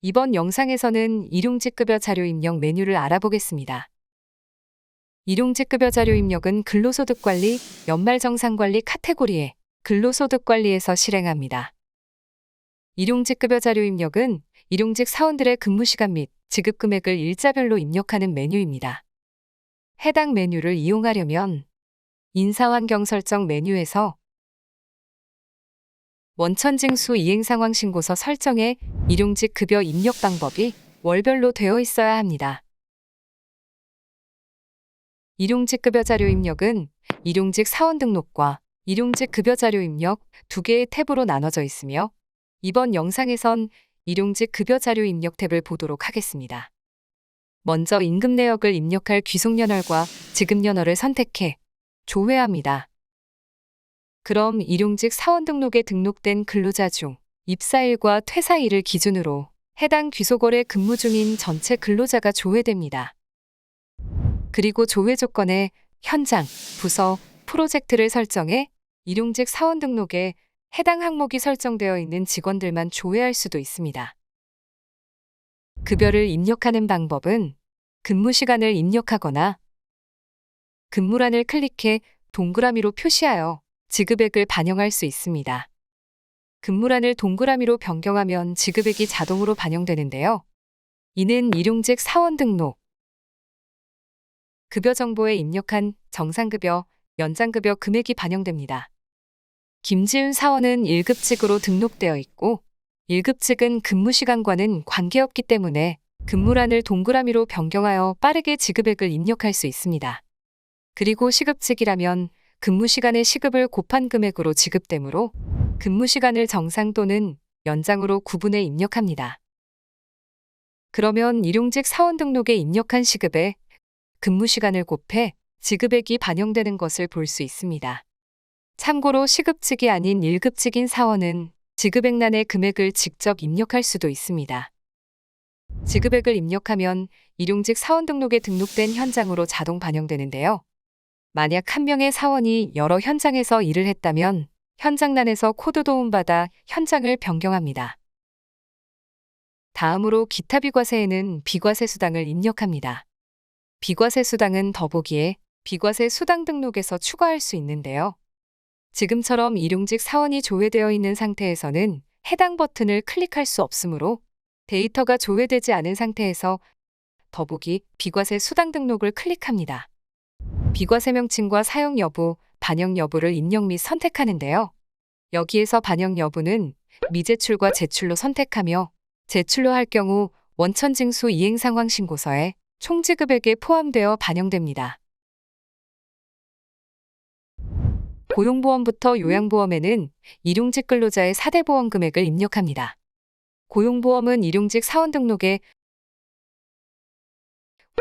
이번 영상에서는 일용직급여 자료 입력 메뉴를 알아보겠습니다. 일용직급여 자료 입력은 근로소득관리, 연말정산관리 카테고리의 근로소득관리에서 실행합니다. 일용직급여 자료 입력은 일용직 사원들의 근무시간 및 지급금액을 일자별로 입력하는 메뉴입니다. 해당 메뉴를 이용하려면 인사환경 설정 메뉴에서 원천징수 이행상황 신고서 설정에 일용직 급여 입력 방법이 월별로 되어 있어야 합니다. 일용직 급여 자료 입력은 일용직 사원 등록과 일용직 급여 자료 입력 두 개의 탭으로 나눠져 있으며 이번 영상에선 일용직 급여 자료 입력 탭을 보도록 하겠습니다. 먼저 임금 내역을 입력할 귀속연월과 지급연월을 선택해 조회합니다. 그럼 일용직 사원 등록에 등록된 근로자 중 입사일과 퇴사일을 기준으로 해당 귀속월에 근무 중인 전체 근로자가 조회됩니다. 그리고 조회 조건에 현장, 부서, 프로젝트를 설정해 일용직 사원 등록에 해당 항목이 설정되어 있는 직원들만 조회할 수도 있습니다. 급여를 입력하는 방법은 근무 시간을 입력하거나 근무란을 클릭해 동그라미로 표시하여 지급액을 반영할 수 있습니다. 근무란을 동그라미로 변경하면 지급액이 자동으로 반영되는데요. 이는 일용직 사원 등록, 급여 정보에 입력한 정상급여, 연장급여 금액이 반영됩니다. 김지은 사원은 1급직으로 등록되어 있고 1급직은 근무시간과는 관계없기 때문에 근무란을 동그라미로 변경하여 빠르게 지급액을 입력할 수 있습니다. 그리고 시급직이라면 근무시간의 시급을 곱한 금액으로 지급되므로 근무시간을 정상 또는 연장으로 구분해 입력합니다. 그러면 일용직 사원 등록에 입력한 시급에 근무시간을 곱해 지급액이 반영되는 것을 볼 수 있습니다. 참고로 시급직이 아닌 1급직인 사원은 지급액란에 금액을 직접 입력할 수도 있습니다. 지급액을 입력하면 일용직 사원 등록에 등록된 현장으로 자동 반영되는데요. 만약 한 명의 사원이 여러 현장에서 일을 했다면 현장란에서 코드 도움받아 현장을 변경합니다. 다음으로 기타 비과세에는 비과세 수당을 입력합니다. 비과세 수당은 더보기에 비과세 수당 등록에서 추가할 수 있는데요. 지금처럼 일용직 사원이 조회되어 있는 상태에서는 해당 버튼을 클릭할 수 없으므로 데이터가 조회되지 않은 상태에서 더보기 비과세 수당 등록을 클릭합니다. 비과세 명칭과 사용 여부, 반영 여부를 입력 및 선택하는데요. 여기에서 반영 여부는 미제출과 제출로 선택하며 제출로 할 경우 원천징수 이행상황 신고서에 총지급액에 포함되어 반영됩니다. 고용보험부터 요양보험에는 일용직 근로자의 4대 보험 금액을 입력합니다. 고용보험은 일용직 사원 등록에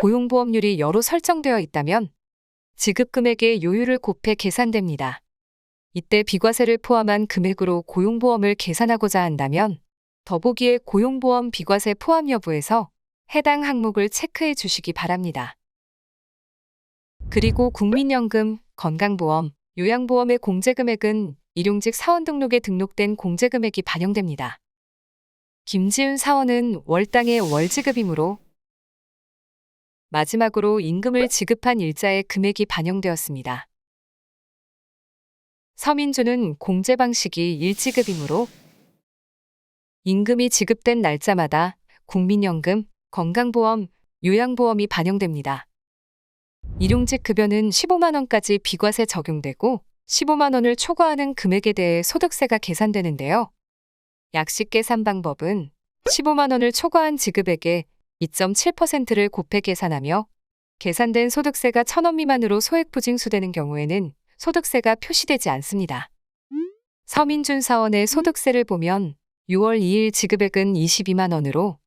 고용보험률이 여로 설정되어 있다면 지급금액의 요율을 곱해 계산됩니다. 이때 비과세를 포함한 금액으로 고용보험을 계산하고자 한다면 더보기에 고용보험 비과세 포함 여부에서 해당 항목을 체크해 주시기 바랍니다. 그리고 국민연금, 건강보험, 요양보험의 공제금액은 일용직 사원 등록에 등록된 공제금액이 반영됩니다. 김지은 사원은 월당의 월지급이므로 마지막으로 임금을 지급한 일자의 금액이 반영되었습니다. 서민주는 공제 방식이 일지급이므로 임금이 지급된 날짜마다 국민연금, 건강보험, 요양보험이 반영됩니다. 일용직 급여는 15만 원까지 비과세 적용되고 15만 원을 초과하는 금액에 대해 소득세가 계산되는데요. 약식 계산 방법은 15만 원을 초과한 지급액에 2.7%를 곱해 계산하며 계산된 소득세가 1,000원 미만으로 소액부징수되는 경우에는 소득세가 표시되지 않습니다. 서민준 사원의 소득세를 보면 6월 2일 지급액은 22만 원으로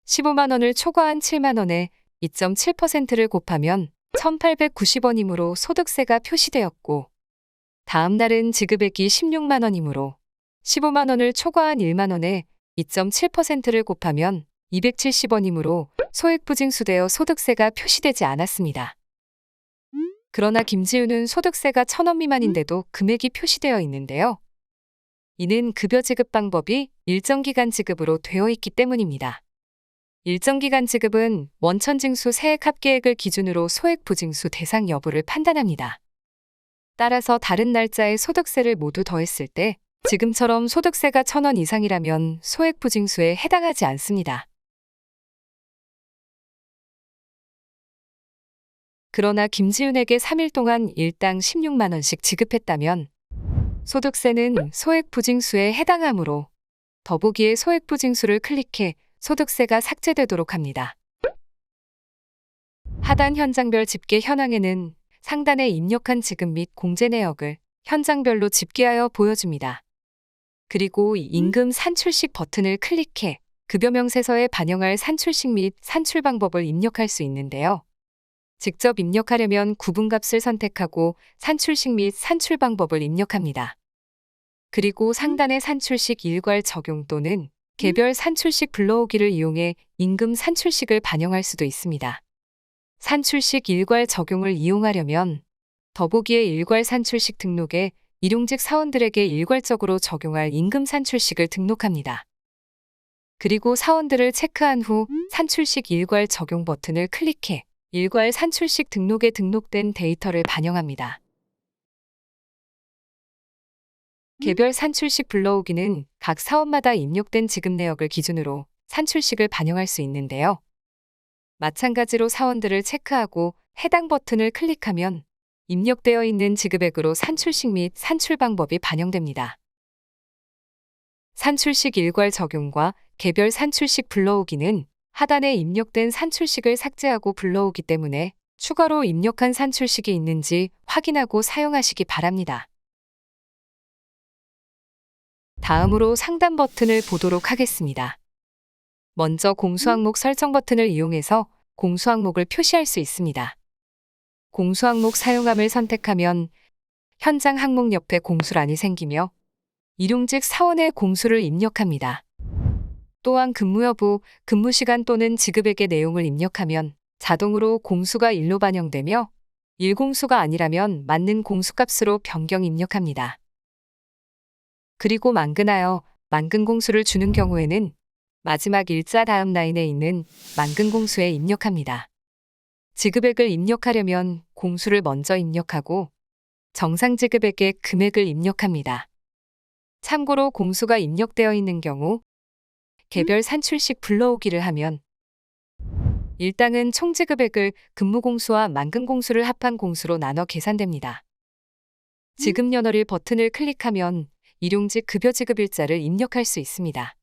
15만 원을 초과한 7만 원에 2.7%를 곱하면 1,890원이므로 소득세가 표시되었고 다음 날은 지급액이 16만 원이므로 15만 원을 초과한 1만 원에 2.7%를 곱하면 270원이므로 소액부징수되어 소득세가 표시되지 않았습니다. 그러나 김지우는 소득세가 1,000원 미만인데도 금액이 표시되어 있는데요. 이는 급여 지급 방법이 일정 기간 지급으로 되어 있기 때문입니다. 일정 기간 지급은 원천징수 세액 합계액을 기준으로 소액 부징수 대상 여부를 판단합니다. 따라서 다른 날짜에 소득세를 모두 더했을 때 지금처럼 소득세가 1,000원 이상이라면 소액 부징수에 해당하지 않습니다. 그러나 김지윤에게 3일 동안 일당 16만 원씩 지급했다면 소득세는 소액 부징수에 해당하므로 더보기에 소액 부징수를 클릭해 소득세가 삭제되도록 합니다. 하단 현장별 집계 현황에는 상단에 입력한 지급 및 공제 내역을 현장별로 집계하여 보여줍니다. 그리고 임금 산출식 버튼을 클릭해 급여 명세서에 반영할 산출식 및 산출 방법을 입력할 수 있는데요. 직접 입력하려면 구분값을 선택하고 산출식 및 산출 방법을 입력합니다. 그리고 상단의 산출식 일괄 적용 또는 개별 산출식 불러오기를 이용해 임금 산출식을 반영할 수도 있습니다. 산출식 일괄 적용을 이용하려면 더보기의 일괄 산출식 등록에 일용직 사원들에게 일괄적으로 적용할 임금 산출식을 등록합니다. 그리고 사원들을 체크한 후 산출식 일괄 적용 버튼을 클릭해 일괄 산출식 등록에 등록된 데이터를 반영합니다. 개별 산출식 불러오기는 각 사원마다 입력된 지급 내역을 기준으로 산출식을 반영할 수 있는데요. 마찬가지로 사원들을 체크하고 해당 버튼을 클릭하면 입력되어 있는 지급액으로 산출식 및 산출 방법이 반영됩니다. 산출식 일괄 적용과 개별 산출식 불러오기는 하단에 입력된 산출식을 삭제하고 불러오기 때문에 추가로 입력한 산출식이 있는지 확인하고 사용하시기 바랍니다. 다음으로 상단 버튼을 보도록 하겠습니다. 먼저 공수항목 설정 버튼을 이용해서 공수항목을 표시할 수 있습니다. 공수항목 사용함을 선택하면 현장 항목 옆에 공수란이 생기며 일용직 사원의 공수를 입력합니다. 또한 근무 여부, 근무 시간 또는 지급액의 내용을 입력하면 자동으로 공수가 일로 반영되며 일공수가 아니라면 맞는 공수값으로 변경 입력합니다. 그리고 만근하여 만근 공수를 주는 경우에는 마지막 일자 다음 라인에 있는 만근 공수에 입력합니다. 지급액을 입력하려면 공수를 먼저 입력하고 정상 지급액의 금액을 입력합니다. 참고로 공수가 입력되어 있는 경우 개별 산출식 불러오기를 하면 일당은 총 지급액을 근무 공수와 만근 공수를 합한 공수로 나눠 계산됩니다. 지급 연월일 버튼을 클릭하면 일용직 급여 지급 일자를 입력할 수 있습니다.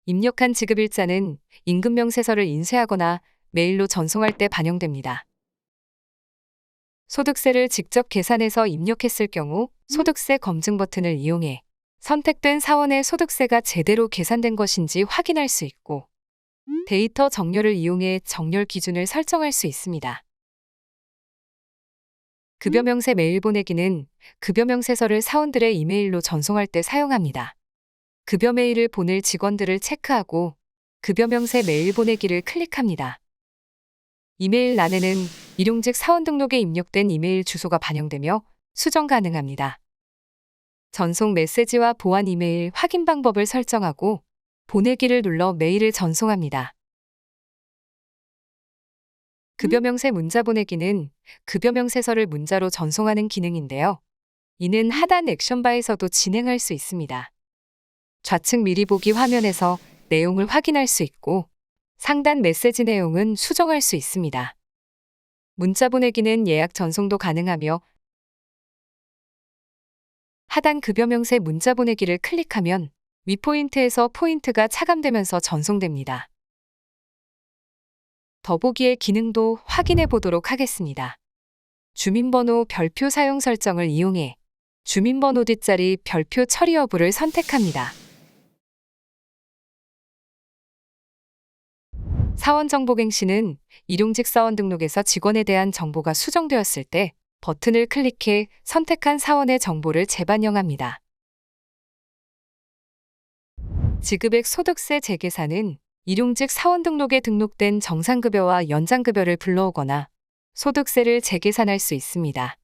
입력한 지급 일자는 임금 명세서를 인쇄하거나 메일로 전송할 때 반영됩니다. 소득세를 직접 계산해서 입력했을 경우 소득세 검증 버튼을 이용해 선택된 사원의 소득세가 제대로 계산된 것인지 확인할 수 있고 데이터 정렬을 이용해 정렬 기준을 설정할 수 있습니다. 급여 명세 메일 보내기는 급여 명세서를 사원들의 이메일로 전송할 때 사용합니다. 급여 메일을 보낼 직원들을 체크하고 급여 명세 메일 보내기를 클릭합니다. 이메일란에는 일용직 사원 등록에 입력된 이메일 주소가 반영되며 수정 가능합니다. 전송 메시지와 보안 이메일 확인 방법을 설정하고 보내기를 눌러 메일을 전송합니다. 급여 명세 문자 보내기는 급여 명세서를 문자로 전송하는 기능인데요. 이는 하단 액션바에서도 진행할 수 있습니다. 좌측 미리 보기 화면에서 내용을 확인할 수 있고 상단 메시지 내용은 수정할 수 있습니다. 문자 보내기는 예약 전송도 가능하며 하단 급여 명세 문자 보내기를 클릭하면 위 포인트에서 포인트가 차감되면서 전송됩니다. 더보기의 기능도 확인해 보도록 하겠습니다. 주민번호 별표 사용 설정을 이용해 주민번호 뒷자리 별표 처리 여부를 선택합니다. 사원 정보 갱신은 일용직 사원 등록에서 직원에 대한 정보가 수정되었을 때 버튼을 클릭해 선택한 사원의 정보를 재반영합니다. 지급액 소득세 재계산은 일용직 사원 등록에 등록된 정상급여와 연장급여를 불러오거나 소득세를 재계산할 수 있습니다.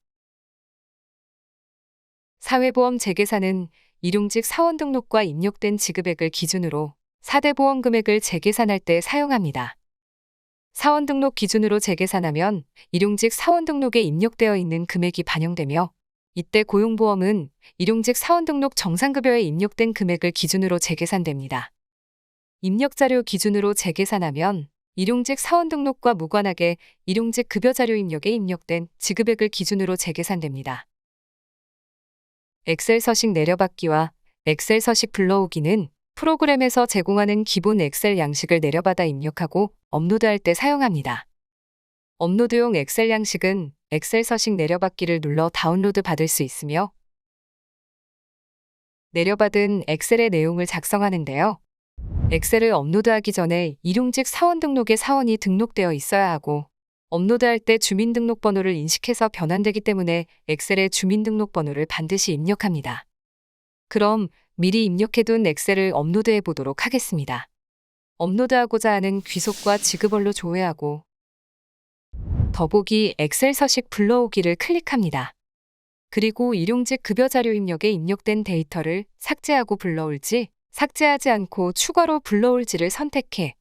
사회보험 재계산은 일용직 사원 등록과 입력된 지급액을 기준으로 4대 보험 금액을 재계산할 때 사용합니다. 사원 등록 기준으로 재계산하면 일용직 사원 등록에 입력되어 있는 금액이 반영되며 이때 고용보험은 일용직 사원 등록 정상급여에 입력된 금액을 기준으로 재계산됩니다. 입력자료 기준으로 재계산하면 일용직 사원 등록과 무관하게 일용직 급여자료 입력에 입력된 지급액을 기준으로 재계산됩니다. 엑셀 서식 내려받기와 엑셀 서식 불러오기는 프로그램에서 제공하는 기본 엑셀 양식을 내려받아 입력하고 업로드할 때 사용합니다. 업로드용 엑셀 양식은 엑셀 서식 내려받기를 눌러 다운로드 받을 수 있으며 내려받은 엑셀의 내용을 작성하는데요. 엑셀을 업로드하기 전에 일용직 사원 등록에 사원이 등록되어 있어야 하고 업로드할 때 주민등록번호를 인식해서 변환되기 때문에 엑셀에 주민등록번호를 반드시 입력합니다. 그럼 미리 입력해둔 엑셀을 업로드해 보도록 하겠습니다. 업로드하고자 하는 귀속과 지급원로 조회하고 더보기 엑셀 서식 불러오기를 클릭합니다. 그리고 일용직 급여자료 입력에 입력된 데이터를 삭제하고 불러올지 삭제하지 않고 추가로 불러올지를 선택해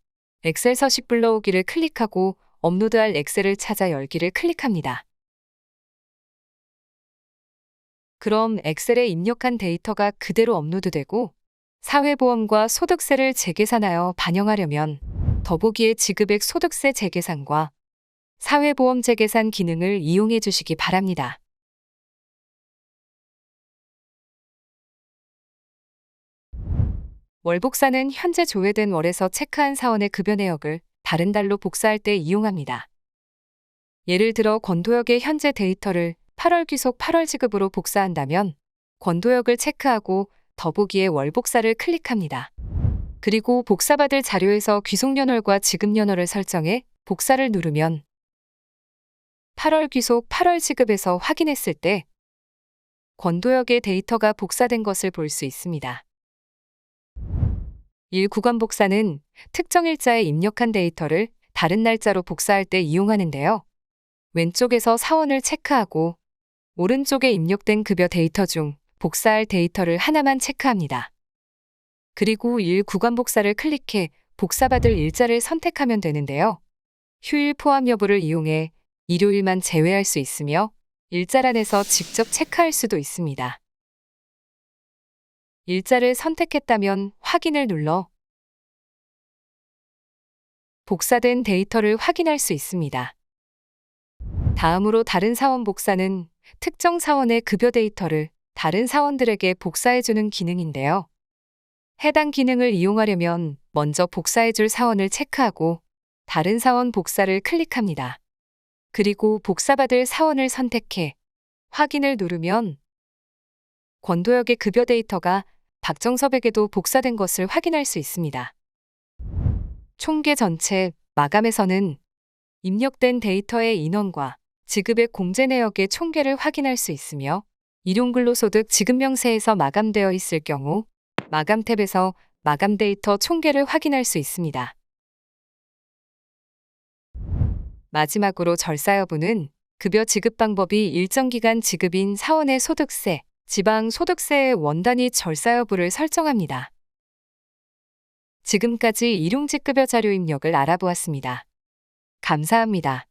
엑셀 서식 불러오기를 클릭하고 업로드할 엑셀을 찾아 열기를 클릭합니다. 그럼 엑셀에 입력한 데이터가 그대로 업로드되고 사회보험과 소득세를 재계산하여 반영하려면 더보기의 지급액 소득세 재계산과 사회보험 재계산 기능을 이용해 주시기 바랍니다. 월복사는 현재 조회된 월에서 체크한 사원의 급여 내역을 다른 달로 복사할 때 이용합니다. 예를 들어 권도역의 현재 데이터를 8월 귀속 8월 지급으로 복사한다면 권도역을 체크하고 더보기에 월복사를 클릭합니다. 그리고 복사받을 자료에서 귀속연월과 지급연월을 설정해 복사를 누르면 8월 귀속 8월 지급에서 확인했을 때 권도역의 데이터가 복사된 것을 볼 수 있습니다. 일구간 복사는 특정 일자에 입력한 데이터를 다른 날짜로 복사할 때 이용하는데요. 왼쪽에서 사원을 체크하고 오른쪽에 입력된 급여 데이터 중 복사할 데이터를 하나만 체크합니다. 그리고 일구간 복사를 클릭해 복사받을 일자를 선택하면 되는데요. 휴일 포함 여부를 이용해 일요일만 제외할 수 있으며 일자란에서 직접 체크할 수도 있습니다. 일자를 선택했다면 확인을 눌러 복사된 데이터를 확인할 수 있습니다. 다음으로 다른 사원 복사는 특정 사원의 급여 데이터를 다른 사원들에게 복사해주는 기능인데요. 해당 기능을 이용하려면 먼저 복사해줄 사원을 체크하고 다른 사원 복사를 클릭합니다. 그리고 복사받을 사원을 선택해 확인을 누르면 권도역의 급여 데이터가 박정섭에게도 복사된 것을 확인할 수 있습니다. 총계 전체 마감에서는 입력된 데이터의 인원과 지급액 공제 내역의 총계를 확인할 수 있으며 일용근로소득 지급명세에서 마감되어 있을 경우 마감 탭에서 마감 데이터 총계를 확인할 수 있습니다. 마지막으로 절사 여부는 급여 지급 방법이 일정 기간 지급인 사원의 소득세, 지방 소득세의 원단위 절사 여부를 설정합니다. 지금까지 일용직 급여 자료 입력을 알아보았습니다. 감사합니다.